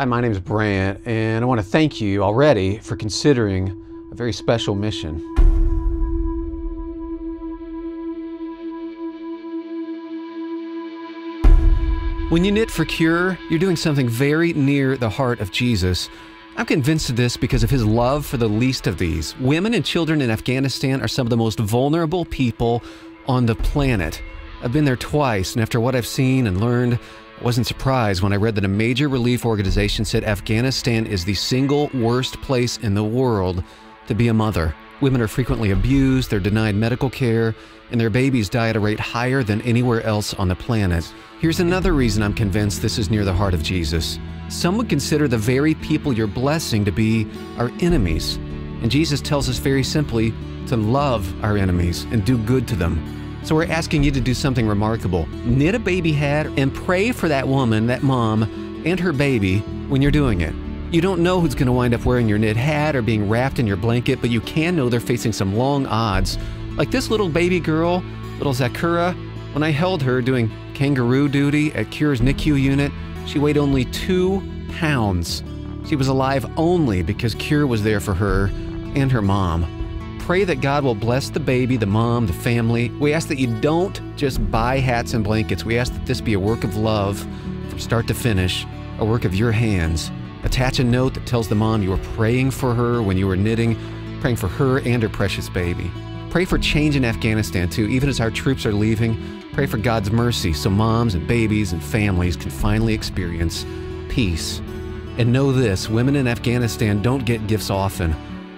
Hi, my name is Brant, and I want to thank you already for considering a very special mission. When you knit for cure, you're doing something very near the heart of Jesus. I'm convinced of this because of his love for the least of these. Women and children in Afghanistan are some of the most vulnerable people on the planet. I've been there twice, and after what I've seen and learned, I wasn't surprised when I read that a major relief organization said Afghanistan is the single worst place in the world to be a mother. Women are frequently abused, they're denied medical care, and their babies die at a rate higher than anywhere else on the planet. Here's another reason I'm convinced this is near the heart of Jesus. Some would consider the very people you're blessing to be our enemies. And Jesus tells us very simply to love our enemies and do good to them. So we're asking you to do something remarkable. Knit a baby hat and pray for that woman, that mom, and her baby when you're doing it. You don't know who's going to wind up wearing your knit hat or being wrapped in your blanket, but you can know they're facing some long odds. Like this little baby girl, little Zakura, when I held her doing kangaroo duty at Cure's NICU unit, she weighed only 2 pounds. She was alive only because Cure was there for her and her mom. Pray that God will bless the baby, the mom, the family. We ask that you don't just buy hats and blankets. We ask that this be a work of love from start to finish, a work of your hands. Attach a note that tells the mom you were praying for her when you were knitting, praying for her and her precious baby. Pray for change in Afghanistan too, even as our troops are leaving. Pray for God's mercy so moms and babies and families can finally experience peace. And know this, women in Afghanistan don't get gifts often.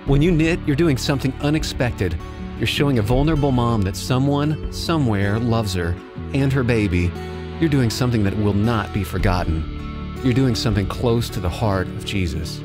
When you knit, you're doing something unexpected. You're showing a vulnerable mom that someone, somewhere, loves her and her baby. You're doing something that will not be forgotten. You're doing something close to the heart of Jesus.